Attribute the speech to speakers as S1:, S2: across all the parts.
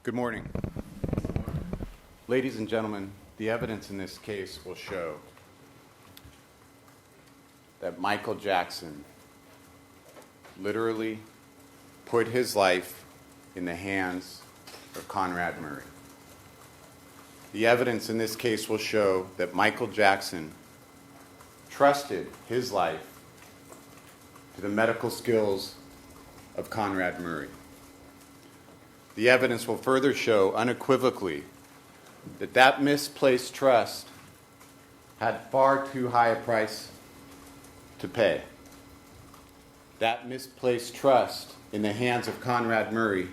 S1: Good morning. Ladies and gentlemen, the evidence in this case will show that Michael Jackson literally put his life in the hands of Conrad Murray. The evidence in this case will show that Michael Jackson trusted his life to the medical skills of Conrad Murray. The evidence will further show unequivocally that misplaced trust had far too high a price to pay. That misplaced trust in the hands of Conrad Murray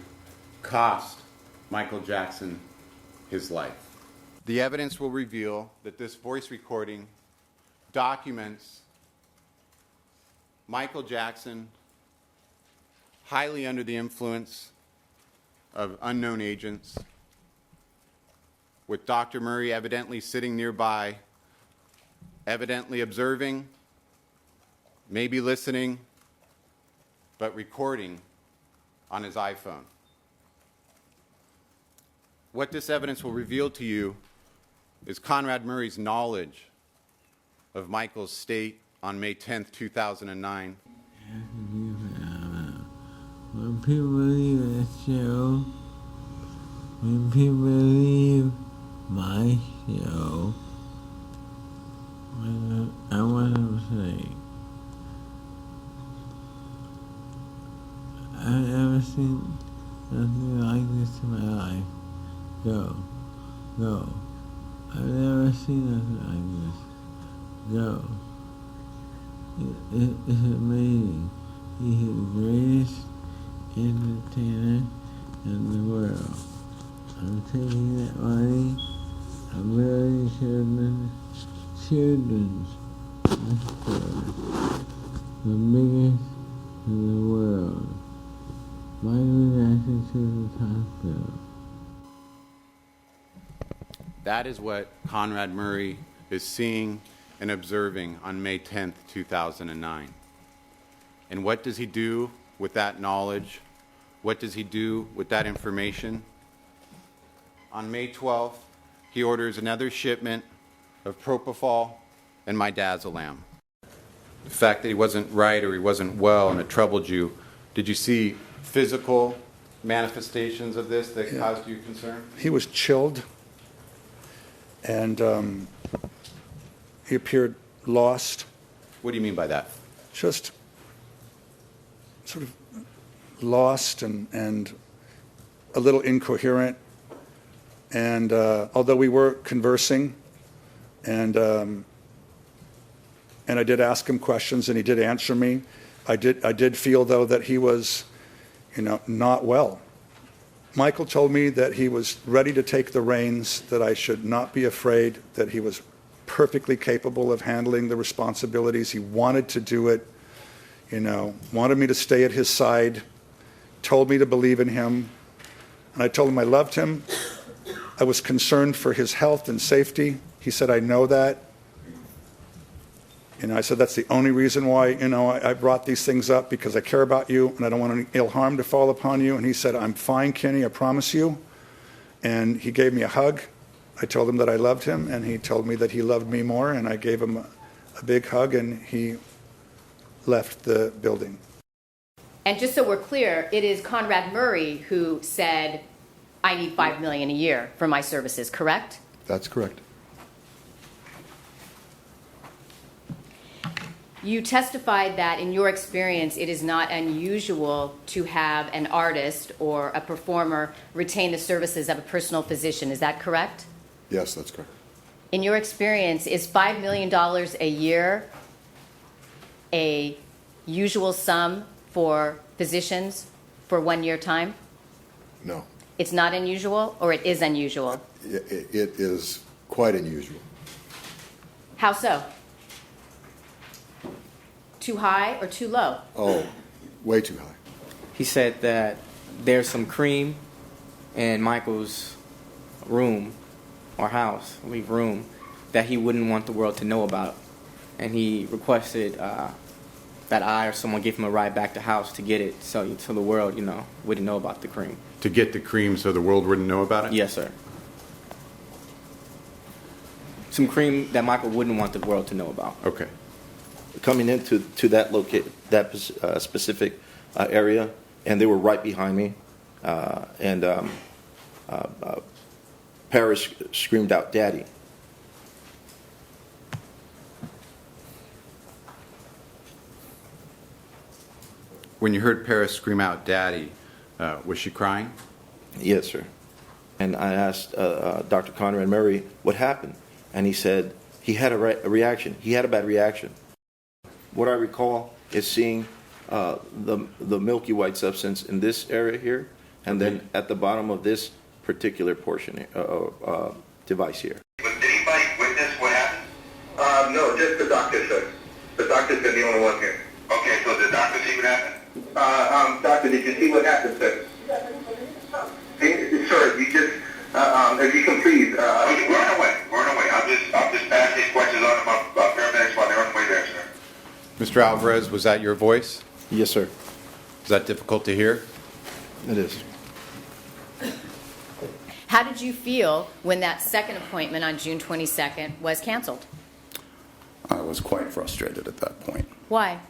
S1: cost Michael Jackson his life. The evidence will reveal that this voice recording documents Michael Jackson highly under the influence of unknown agents, with Dr. Murray evidently sitting nearby, evidently observing, maybe listening, but recording on his iPhone. What this evidence will reveal to you is Conrad Murray's knowledge of Michael's state on May 10th, 2009.
S2: When people leave the show, when people leave my show, I want to say, I've never seen nothing like this in my life. Go. I've never seen nothing like this. Go. It's amazing. He's the greatest entertainer in the world. I'm taking that money. I'm really children's hospital. The biggest in the world. Michael Jackson Children's Hospital.
S1: That is what Conrad Murray is seeing and observing on May 10th, 2009. And what does he do with that knowledge? What does he do with that information? On May 12th, he orders another shipment of Propofol and midazolam. The fact that he wasn't right or he wasn't well and it troubled you, did you see physical manifestations of this that caused you concern?
S3: He was chilled, and he appeared lost.
S1: What do you mean by that?
S3: Just sort of lost and a little incoherent. And although we were conversing, and I did ask him questions, and he did answer me, I did feel, though, that he was, not well. Michael told me that he was ready to take the reins, that I should not be afraid, that he was perfectly capable of handling the responsibilities. He wanted to do it, wanted me to stay at his side, told me to believe in him. And I told him I loved him. I was concerned for his health and safety. He said, I know that. I said, that's the only reason why, I brought these things up, because I care about you and I don't want any ill harm to fall upon you. And he said, I'm fine, Kenny, I promise you. And he gave me a hug. I told him that I loved him, and he told me that he loved me more, and I gave him a big hug, and he left the building.
S4: And just so we're clear, it is Conrad Murray who said, I need $5 million a year for my services, correct?
S5: That's correct.
S4: You testified that in your experience, it is not unusual to have an artist or a performer retain the services of a personal physician. Is that correct?
S5: Yes, that's correct.
S4: In your experience, is $5 million a year a usual sum for physicians for 1 year time?
S5: No.
S4: It's not unusual, or it is unusual?
S5: It is quite unusual.
S4: How so? Too high or too low?
S5: Oh, way too high.
S6: He said that there's some cream in Michael's room or house, I believe room, that he wouldn't want the world to know about. And he requested that I or someone gave him a ride back to house to get it, so the world, wouldn't know about the cream.
S1: To get the cream so the world wouldn't know about it?
S6: Yes, sir. Some cream that Michael wouldn't want the world to know about.
S1: Okay.
S7: Coming into that specific area, and they were right behind me, and Paris screamed out, "Daddy!"
S1: When you heard Paris scream out, "Daddy," was she crying?
S7: Yes, sir. And I asked Dr. Conrad Murray what happened, and he said he had a reaction. He had a bad reaction. What I recall is seeing the milky white substance in this area here, and then at the bottom of this particular portion device here.
S8: Did anybody witness what happened? No, just the doctor, sir. The doctor's been the only one here. Okay, so the doctor see what happened? Doctor, did you see what happened, sir? Sir, you just, if you can please, run away. I'll just pass these questions on to my paramedics while they're on the way there, sir.
S1: Mr. Alvarez, was that your voice?
S7: Yes, sir.
S1: Is that difficult to hear?
S7: It is.
S4: How did you feel when that second appointment on June 22nd was canceled?
S9: I was quite frustrated at that point.
S4: Why?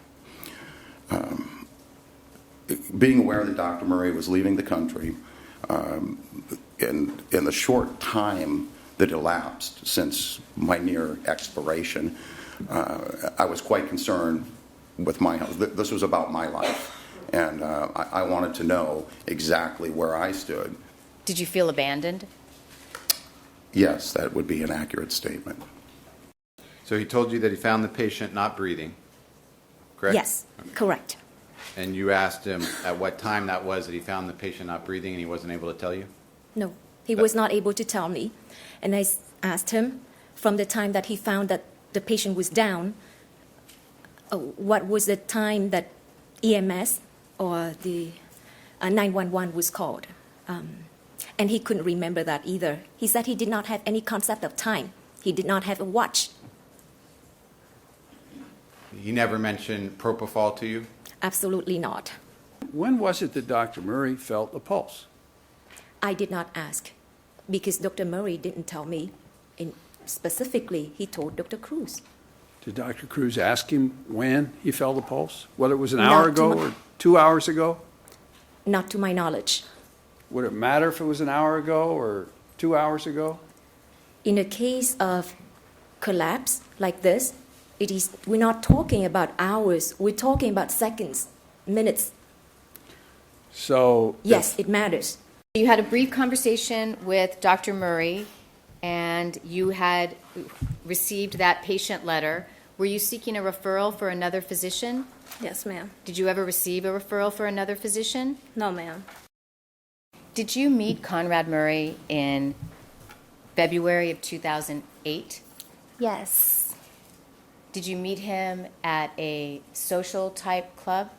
S9: Being aware that Dr. Murray was leaving the country, in the short time that elapsed since my near expiration, I was quite concerned with my health. This was about my life, and I wanted to know exactly where I stood.
S4: Did you feel abandoned?
S9: Yes, that would be an accurate statement.
S1: So he told you that he found the patient not breathing, correct?
S10: Yes, correct.
S1: And you asked him at what time that was that he found the patient not breathing, and he wasn't able to tell you?
S10: No, he was not able to tell me. And I asked him from the time that he found that the patient was down, what was the time that EMS or the 911 was called. And he couldn't remember that either. He said he did not have any concept of time. He did not have a watch.
S1: He never mentioned Propofol to you?
S10: Absolutely not.
S11: When was it that Dr. Murray felt the pulse?
S10: I did not ask because Dr. Murray didn't tell me. And specifically, he told Dr. Cruz.
S11: Did Dr. Cruz ask him when he felt the pulse? Whether it was an
S10: Not
S11: hour
S10: to
S11: ago
S10: my-
S11: or 2 hours ago?
S10: Not to my knowledge.
S11: Would it matter if it was an hour ago or 2 hours ago?
S10: In a case of collapse like this, we're not talking about hours, we're talking about seconds, minutes.
S11: So
S10: Yes, it matters.
S4: You had a brief conversation with Dr. Murray, and you had received that patient letter. Were you seeking a referral for another physician?
S12: Yes, ma'am.
S4: Did you ever receive a referral for another physician?
S12: No, ma'am.
S4: Did you meet Conrad Murray in February of 2008?
S12: Yes.
S4: Did you meet him at a social type club?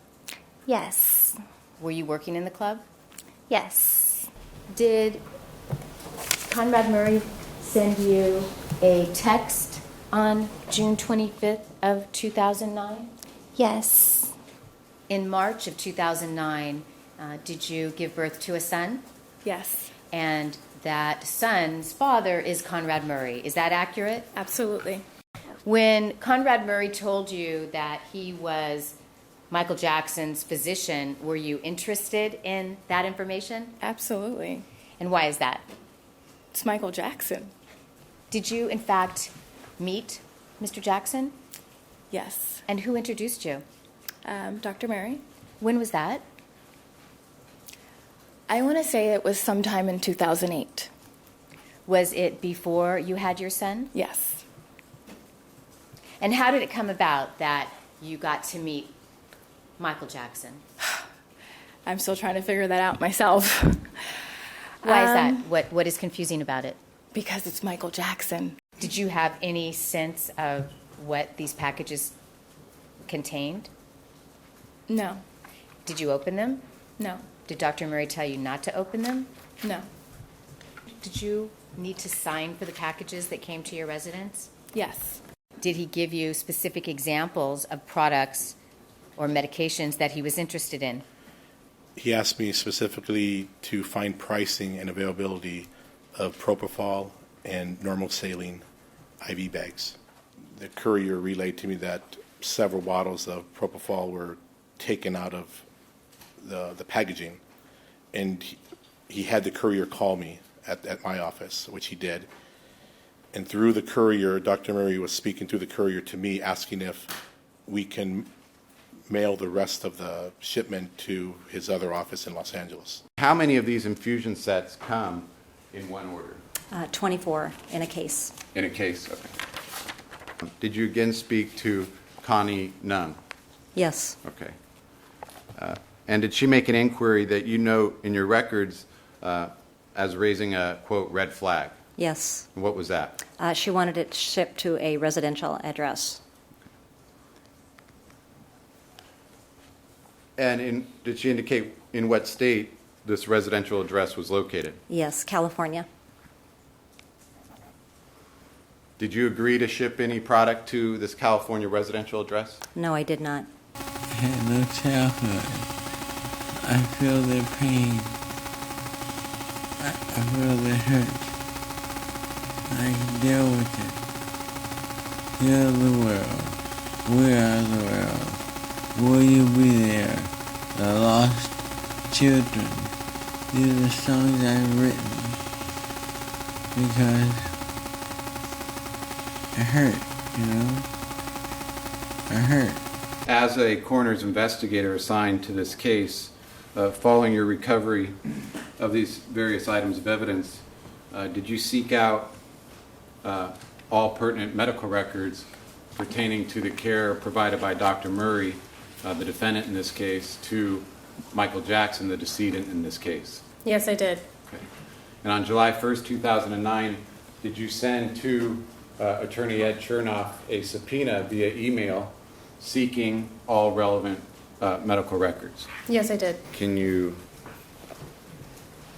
S12: Yes.
S4: Were you working in the club?
S12: Yes.
S4: Did Conrad Murray send you a text on June 25th of 2009?
S12: Yes.
S4: In March of 2009, did you give birth to a son?
S12: Yes.
S4: And that son's father is Conrad Murray. Is that accurate?
S12: Absolutely.
S4: When Conrad Murray told you that he was Michael Jackson's physician, were you interested in that information?
S12: Absolutely.
S4: And why is that?
S12: It's Michael Jackson.
S4: Did you, in fact, meet Mr. Jackson?
S12: Yes.
S4: And who introduced you?
S12: Dr. Murray.
S4: When was that?
S12: I want to say it was sometime in 2008.
S4: Was it before you had your son?
S12: Yes.
S4: And how did it come about that you got to meet Michael Jackson?
S12: I'm still trying to figure that out myself.
S4: Why is that? What is confusing about it?
S12: Because it's Michael Jackson.
S4: Did you have any sense of what these packages contained?
S12: No.
S4: Did you open them?
S12: No.
S4: Did Dr. Murray tell you not to open them?
S12: No.
S4: Did you need to sign for the packages that came to your residence?
S12: Yes.
S4: Did he give you specific examples of products or medications that he was interested in?
S13: He asked me specifically to find pricing and availability of Propofol and normal saline IV bags. The courier relayed to me that several bottles of Propofol were taken out of the packaging, and he had the courier call me at my office, which he did. And through the courier, Dr. Murray was speaking through the courier to me, asking if we can mail the rest of the shipment to his other office in Los Angeles.
S1: How many of these infusion sets come in one order?
S14: 24 in a case.
S1: In a case, okay. Did you again speak to Connie Nunn?
S14: Yes.
S1: Okay. And did she make an inquiry that you note in your records as raising a, quote, red flag?
S14: Yes.
S1: And what was that?
S14: She wanted it shipped to a residential address.
S1: And did she indicate in what state this residential address was located?
S14: Yes, California.
S1: Did you agree to ship any product to this California residential address?
S14: No, I did not.
S2: I had no childhood. I feel the pain. I feel the hurt. I can deal with it. Heal the world. We are the world. Will you be there? The lost children. These are the songs I've written because it hurt, you know? It hurt.
S1: As a coroner's investigator assigned to this case, following your recovery of these various items of evidence, did you seek out all pertinent medical records pertaining to the care provided by Dr. Murray, the defendant in this case, to Michael Jackson, the decedent in this case?
S12: Yes, I did.
S1: Okay. And on July 1st, 2009, did you send to Attorney Ed Chernoff a subpoena via email seeking all relevant medical records?
S12: Yes, I did.
S1: Can you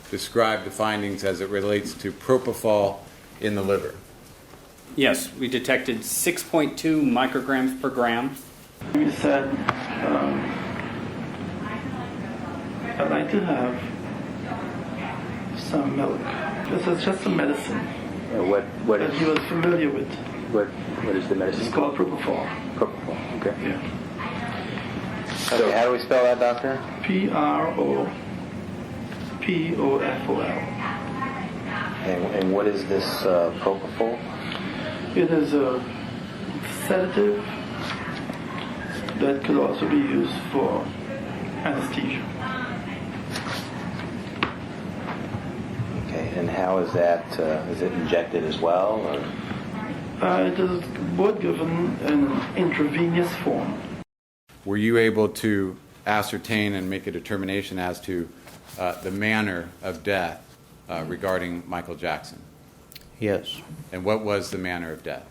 S1: describe the findings as it relates to Propofol in the liver?
S15: Yes, we detected 6.2 micrograms per gram.
S16: We said, I'd like to have some milk. This is just a medicine
S17: What
S16: that he was familiar with.
S17: What is the medicine?
S16: It's called Propofol.
S17: Propofol. Okay.
S16: Yeah.
S17: Okay, how do we spell that, doctor?
S16: Propofol.
S17: And what is this Propofol?
S16: It is a sedative that could also be used for anesthesia.
S17: Okay, and how is that? Is it injected as well? Or?
S16: It is both given in intravenous form.
S1: Were you able to ascertain and make a determination as to the manner of death regarding Michael Jackson?
S18: Yes.
S1: And what was the manner of death?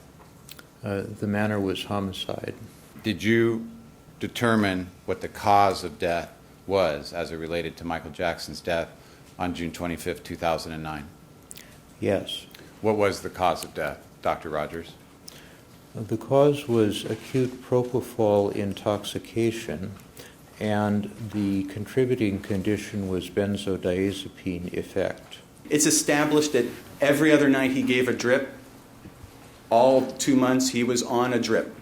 S18: The manner was homicide.
S1: Did you determine what the cause of death was as it related to Michael Jackson's death on June 25th, 2009?
S18: Yes.
S1: What was the cause of death, Dr. Rogers?
S18: The cause was acute propofol intoxication, and the contributing condition was benzodiazepine effect.
S15: It's established that every other night he gave a drip. All 2 months he was on a drip.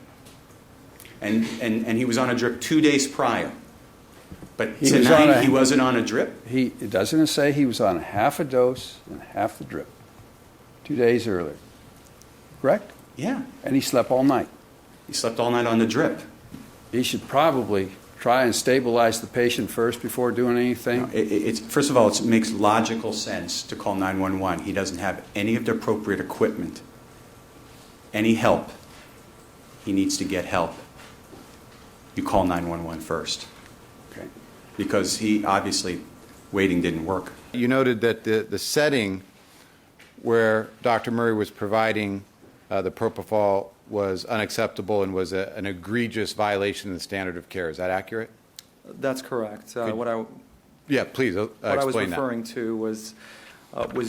S15: And he was on a drip 2 days prior. But tonight he wasn't on a drip?
S11: It doesn't say he was on half a dose and half the drip 2 days earlier. Correct?
S15: Yeah.
S11: And he slept all night.
S15: He slept all night on the drip.
S11: He should probably try and stabilize the patient first before doing anything.
S15: No, first of all, it makes logical sense to call 911. He doesn't have any of the appropriate equipment, any help. He needs to get help. You call 911 first.
S11: Okay.
S15: Because he obviously, waiting didn't work.
S1: You noted that the setting where Dr. Murray was providing the propofol was unacceptable and was an egregious violation of the standard of care. Is that accurate?
S19: That's correct.
S1: Yeah, please explain that.
S19: What I was referring to was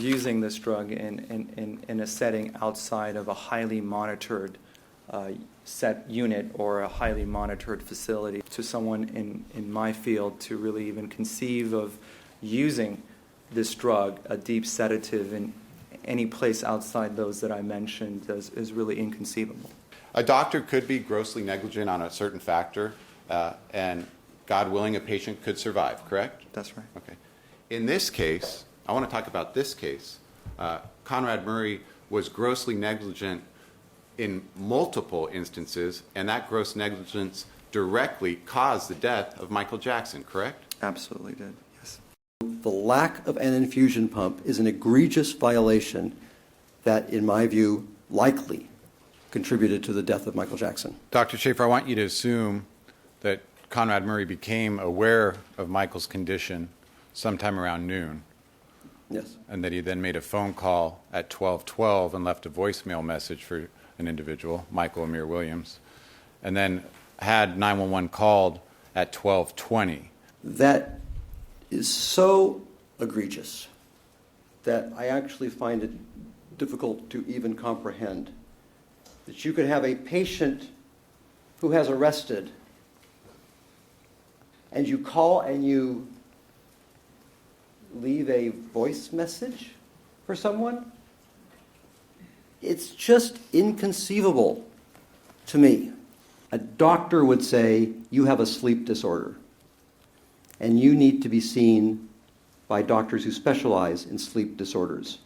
S19: using this drug in a setting outside of a highly monitored set unit or a highly monitored facility. To someone in my field to really even conceive of using this drug, a deep sedative, in any place outside those that I mentioned is really inconceivable.
S1: A doctor could be grossly negligent on a certain factor, and God willing, a patient could survive, correct?
S19: That's right.
S1: Okay. In this case, I want to talk about this case. Conrad Murray was grossly negligent in multiple instances, and that gross negligence directly caused the death of Michael Jackson, correct?
S19: Absolutely did, yes.
S20: The lack of an infusion pump is an egregious violation that, in my view, likely contributed to the death of Michael Jackson.
S1: Dr. Schaefer, I want you to assume that Conrad Murray became aware of Michael's condition sometime around noon.
S20: Yes.
S1: And that he then made a phone call at 12:12 and left a voicemail message for an individual, Michael Amir Williams, and then had 911 called at 12:20.
S20: That is so egregious that I actually find it difficult to even comprehend that you could have a patient who has arrested and you call and you leave a voice message for someone. It's just inconceivable to me. A doctor would say, you have a sleep disorder, and you need to be seen by doctors who specialize in sleep disorders,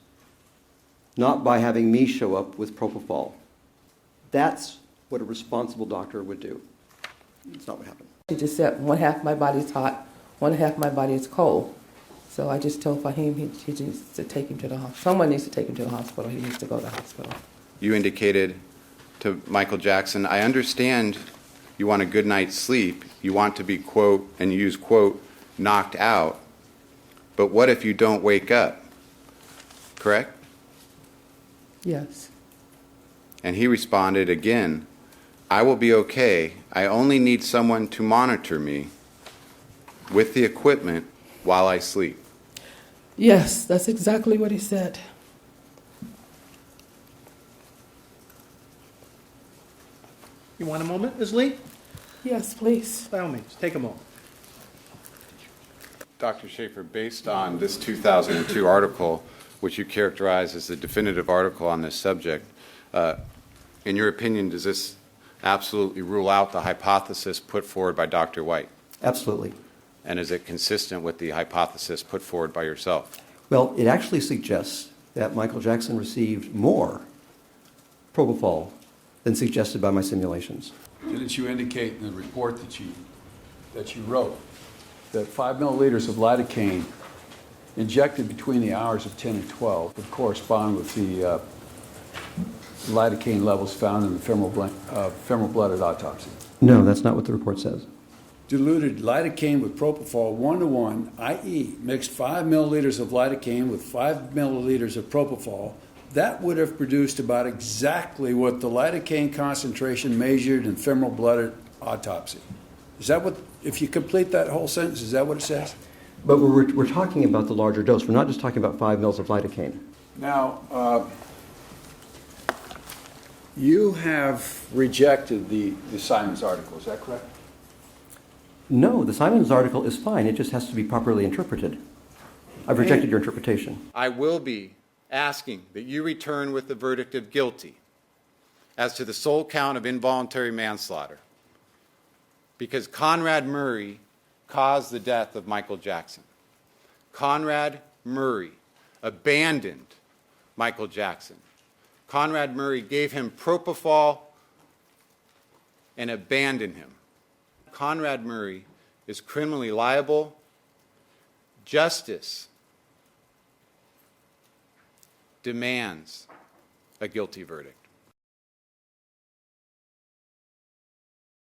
S20: not by having me show up with Propofol. That's what a responsible doctor would do. It's not what happened.
S21: He just said, one half of my body is hot, one half of my body is cold. So I just told Fahim he needs to take him to the hospital. Someone needs to take him to the hospital. He needs to go to the hospital.
S1: You indicated to Michael Jackson, I understand you want a good night's sleep. You want to be, quote, and you use, quote, knocked out. But what if you don't wake up? Correct?
S21: Yes.
S1: And he responded again, I will be okay. I only need someone to monitor me with the equipment while I sleep.
S21: Yes, that's exactly what he said.
S22: You want a moment, Ms. Lee?
S21: Yes, please.
S22: By all means, take a moment.
S1: Dr. Schaefer, based on this 2002 article, which you characterize as the definitive article on this subject, in your opinion, does this absolutely rule out the hypothesis put forward by Dr. White?
S20: Absolutely.
S1: And is it consistent with the hypothesis put forward by yourself?
S20: Well, it actually suggests that Michael Jackson received more Propofol than suggested by my simulations.
S11: Didn't you indicate in the report that you wrote that 5 milliliters of lidocaine injected between the hours of 10 and 12 would correspond with the lidocaine levels found in the femoral blood at autopsy?
S20: No, that's not what the report says.
S11: Diluted lidocaine with propofol 1-to-1, i.e. mixed 5 milliliters of lidocaine with 5 milliliters of propofol, that would have produced about exactly what the lidocaine concentration measured in femoral blood at autopsy. Is that what, if you complete that whole sentence, is that what it says?
S20: But we're talking about the larger dose. We're not just talking about 5 mils of lidocaine.
S11: Now, you have rejected the Simons article, is that correct?
S20: No, the Simons article is fine. It just has to be properly interpreted. I've rejected your interpretation.
S1: I will be asking that you return with the verdict of guilty as to the sole count of involuntary manslaughter, because Conrad Murray caused the death of Michael Jackson. Conrad Murray abandoned Michael Jackson. Conrad Murray gave him propofol and abandoned him. Conrad Murray is criminally liable. Justice demands a guilty verdict.